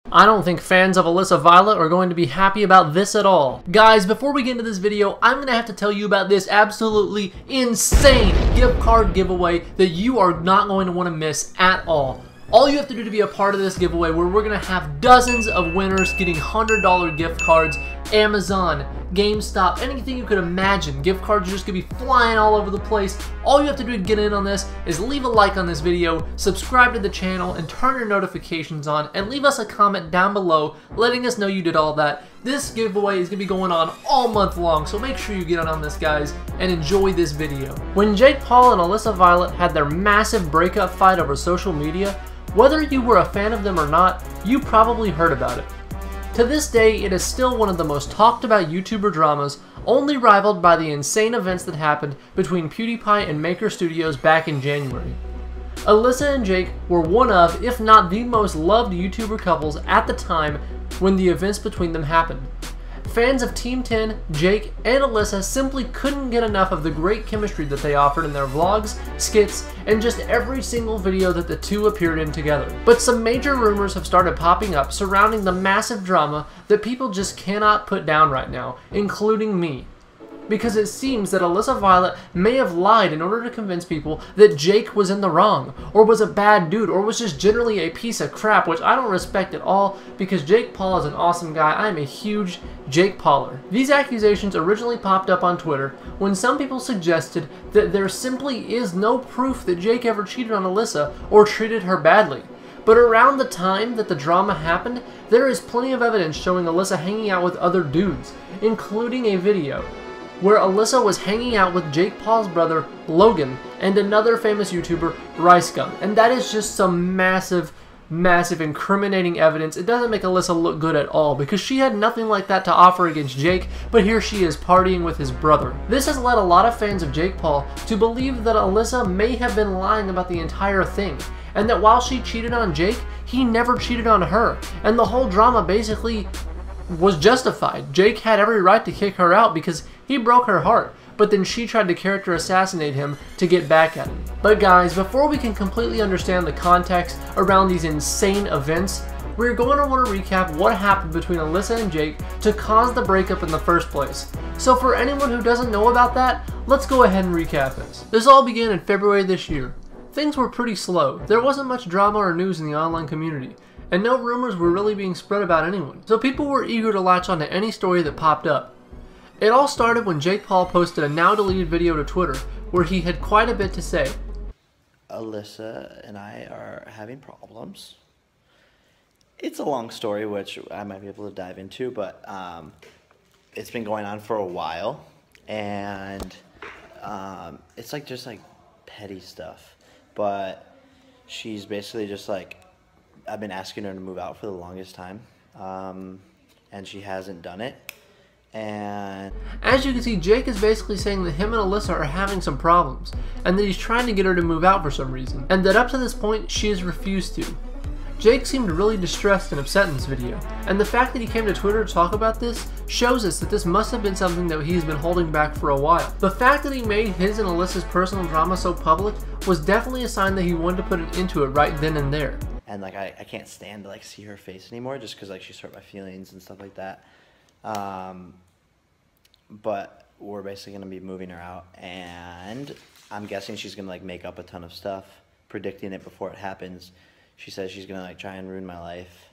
I don't think fans of Alyssa Violet are going to be happy about this at all. Guys, before we get into this video, I'm going to have to tell you about this absolutely insane gift card giveaway that you are not going to want to miss at all. All you have to do to be a part of this giveaway, where we're going to have dozens of winners getting $100 gift cards, Amazon, GameStop, anything you could imagine. Gift cards are just going to be flying all over the place. All you have to do to get in on this is leave a like on this video, subscribe to the channel, and turn your notifications on, and leave us a comment down below letting us know you did all that. This giveaway is going to be going on all month long, so make sure you get in on this, guys, and enjoy this video. When Jake Paul and Alyssa Violet had their massive breakup fight over social media, whether you were a fan of them or not, you probably heard about it. To this day, it is still one of the most talked about YouTuber dramas, only rivaled by the insane events that happened between PewDiePie and Maker Studios back in January. Alyssa and Jake were one of, if not the most loved YouTuber couples at the time when the events between them happened. Fans of Team 10, Jake, and Alyssa simply couldn't get enough of the great chemistry that they offered in their vlogs, skits, and just every single video that the two appeared in together. But some major rumors have started popping up surrounding the massive drama that people just cannot put down right now, including me. Because it seems that Alyssa Violet may have lied in order to convince people that Jake was in the wrong, or was a bad dude, or was just generally a piece of crap, which I don't respect at all, because Jake Paul is an awesome guy. I am a huge Jake Pauler. These accusations originally popped up on Twitter when some people suggested that there simply is no proof that Jake ever cheated on Alyssa or treated her badly. But around the time that the drama happened, there is plenty of evidence showing Alyssa hanging out with other dudes, including a video where Alyssa was hanging out with Jake Paul's brother, Logan, and another famous YouTuber, RiceGum. And that is just some massive, massive incriminating evidence. It doesn't make Alyssa look good at all, because she had nothing like that to offer against Jake, but here she is partying with his brother. This has led a lot of fans of Jake Paul to believe that Alyssa may have been lying about the entire thing, and that while she cheated on Jake, he never cheated on her, and the whole drama basically was justified. Jake had every right to kick her out because he broke her heart, but then she tried to character assassinate him to get back at him. But guys, before we can completely understand the context around these insane events, we're going to want to recap what happened between Alyssa and Jake to cause the breakup in the first place. So for anyone who doesn't know about that, let's go ahead and recap this. This all began in February this year. Things were pretty slow. There wasn't much drama or news in the online community, and no rumors were really being spread about anyone. So people were eager to latch onto any story that popped up. It all started when Jake Paul posted a now deleted video to Twitter where he had quite a bit to say. Alyssa and I are having problems. It's a long story, which I might be able to dive into, but it's been going on for a while, and it's like just like petty stuff. But she's basically just like, I've been asking her to move out for the longest time, and she hasn't done it. And as you can see, Jake is basically saying that him and Alyssa are having some problems, and that he's trying to get her to move out for some reason, and that up to this point, she has refused to. Jake seemed really distressed and upset in this video, and the fact that he came to Twitter to talk about this shows us that this must have been something that he's been holding back for a while. The fact that he made his and Alyssa's personal drama so public was definitely a sign that he wanted to put an end to it right then and there. And like I can't stand to like see her face anymore, just because like she's hurt my feelings and stuff like that. But we're basically going to be moving her out, and I'm guessing she's going to like make up a ton of stuff, predicting it before it happens. She says she's going to like try and ruin my life.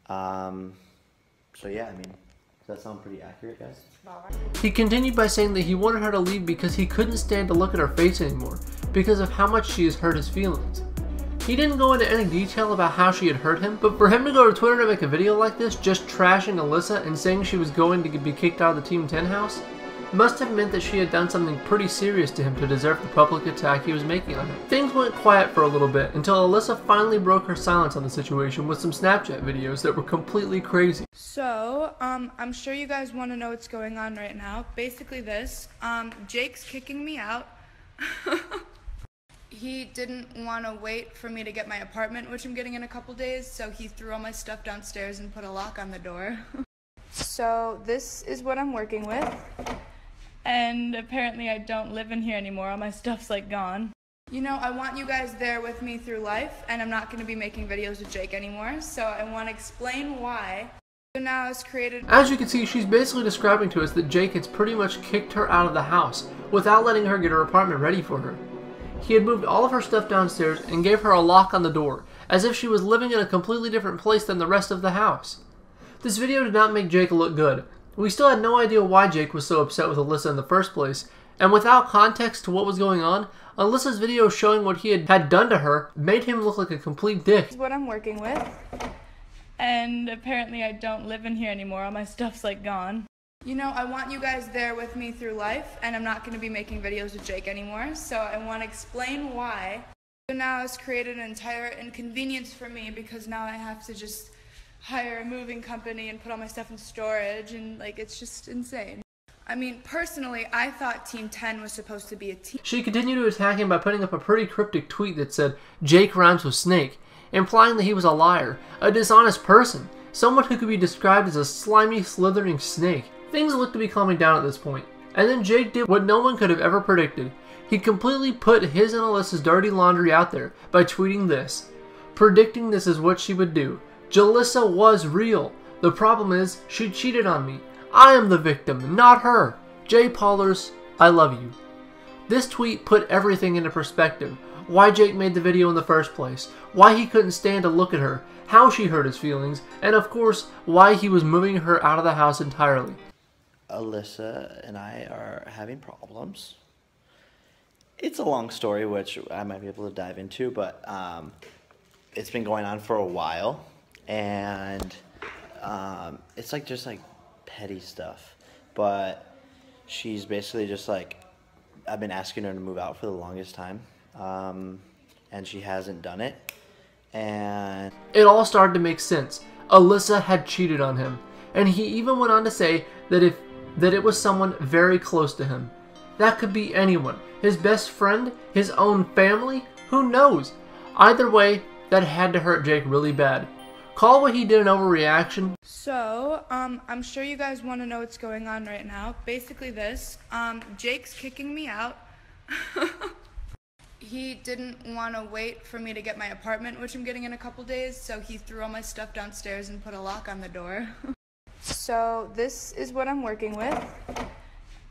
So yeah, I mean, does that sound pretty accurate, guys? He continued by saying that he wanted her to leave because he couldn't stand to look at her face anymore because of how much she has hurt his feelings. He didn't go into any detail about how she had hurt him, but for him to go to Twitter to make a video like this, just trashing Alyssa and saying she was going to be kicked out of the Team 10 house, must have meant that she had done something pretty serious to him to deserve the public attack he was making on her. Things went quiet for a little bit until Alyssa finally broke her silence on the situation with some Snapchat videos that were completely crazy. So, I'm sure you guys want to know what's going on right now. Basically this, Jake's kicking me out. He didn't want to wait for me to get my apartment, which I'm getting in a couple days, so he threw all my stuff downstairs and put a lock on the door. So this is what I'm working with, and apparently I don't live in here anymore. All my stuff's like gone. You know, I want you guys there with me through life, and I'm not going to be making videos with Jake anymore, so I want to explain why. So now it's created... As you can see, she's basically describing to us that Jake had pretty much kicked her out of the house without letting her get her apartment ready for her. He had moved all of her stuff downstairs and gave her a lock on the door, as if she was living in a completely different place than the rest of the house. This video did not make Jake look good. We still had no idea why Jake was so upset with Alissa in the first place, and without context to what was going on, Alyssa's video showing what he had done to her made him look like a complete dick. This is what I'm working with, and apparently I don't live in here anymore. All my stuff's like gone. You know, I want you guys there with me through life, and I'm not going to be making videos with Jake anymore, so I want to explain why. So now it's created an entire inconvenience for me because now I have to just hire a moving company and put all my stuff in storage, and like, it's just insane. I mean, personally, I thought Team 10 was supposed to be a team. She continued to attack him by putting up a pretty cryptic tweet that said, "Jake rhymes with snake," implying that he was a liar, a dishonest person, someone who could be described as a slimy, slithering snake. Things looked to be calming down at this point, and then Jake did what no one could have ever predicted. He completely put his and Alyssa's dirty laundry out there by tweeting this, predicting this is what she would do. Jalissa was real. The problem is, she cheated on me. I am the victim, not her. Jay Paulers, I love you. This tweet put everything into perspective. Why Jake made the video in the first place, why he couldn't stand to look at her, how she hurt his feelings, and of course, why he was moving her out of the house entirely. Alissa and I are having problems. It's a long story, which I might be able to dive into, but it's been going on for a while, and it's like just like petty stuff, but she's basically just like, I've been asking her to move out for the longest time, and she hasn't done it, and it all started to make sense. Alissa had cheated on him, and he even went on to say that it was someone very close to him. That could be anyone, his best friend, his own family, who knows? Either way, that had to hurt Jake really bad. Call what he did an overreaction. So, I'm sure you guys want to know what's going on right now. Basically this, Jake's kicking me out. He didn't want to wait for me to get my apartment, which I'm getting in a couple days, so he threw all my stuff downstairs and put a lock on the door. So, this is what I'm working with,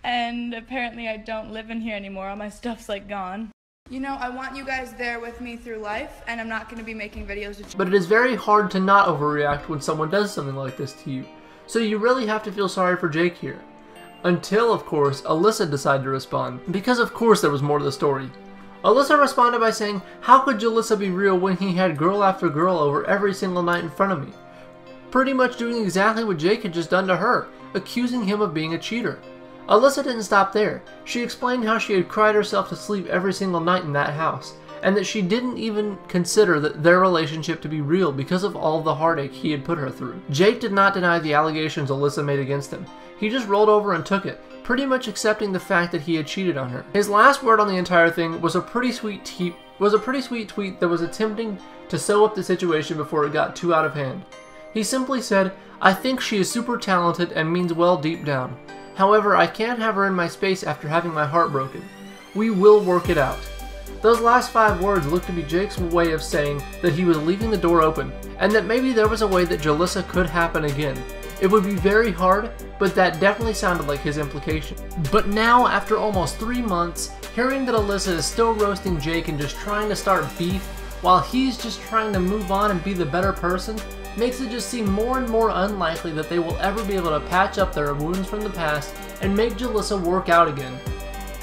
and apparently I don't live in here anymore. All my stuff's like gone. You know, I want you guys there with me through life, and I'm not going to be making videos with you. But it is very hard to not overreact when someone does something like this to you. So you really have to feel sorry for Jake here. Until, of course, Alissa decided to respond. Because of course there was more to the story. Alissa responded by saying, how could Jalissa be real when he had girl after girl over every single night in front of me? Pretty much doing exactly what Jake had just done to her, accusing him of being a cheater. Alissa didn't stop there. She explained how she had cried herself to sleep every single night in that house, and that she didn't even consider their relationship to be real because of all the heartache he had put her through. Jake did not deny the allegations Alissa made against him. He just rolled over and took it, pretty much accepting the fact that he had cheated on her. His last word on the entire thing was a pretty sweet tweet that was attempting to sew up the situation before it got too out of hand. He simply said, "I think she is super talented and means well deep down. However, I can't have her in my space after having my heart broken. We will work it out." Those last 5 words looked to be Jake's way of saying that he was leaving the door open, and that maybe there was a way that Jalissa could happen again. It would be very hard, but that definitely sounded like his implication. But now, after almost 3 months, hearing that Alissa is still roasting Jake and just trying to start beef, while he's just trying to move on and be the better person, makes it just seem more and more unlikely that they will ever be able to patch up their wounds from the past and make Jalissa work out again.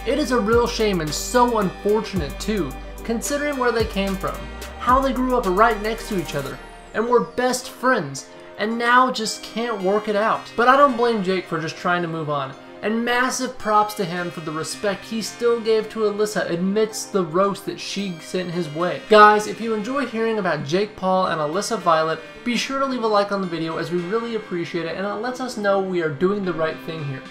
It is a real shame and so unfortunate too, considering where they came from, how they grew up right next to each other, and were best friends, and now just can't work it out. But I don't blame Jake for just trying to move on, and massive props to him for the respect he still gave to Alissa amidst the roast that she sent his way. Guys, if you enjoy hearing about Jake Paul and Alissa Violet, be sure to leave a like on the video as we really appreciate it, and it lets us know we are doing the right thing here.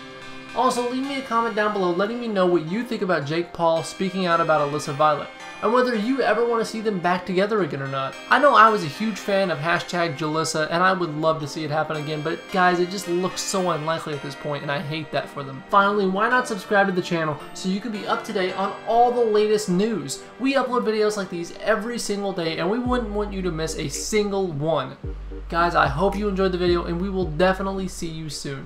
Also, leave me a comment down below letting me know what you think about Jake Paul speaking out about Alyssa Violet, and whether you ever want to see them back together again or not. I know I was a huge fan of #Jalissa, and I would love to see it happen again, but guys, it just looks so unlikely at this point, and I hate that for them. Finally, why not subscribe to the channel so you can be up to date on all the latest news? We upload videos like these every single day, and we wouldn't want you to miss a single one. Guys, I hope you enjoyed the video, and we will definitely see you soon.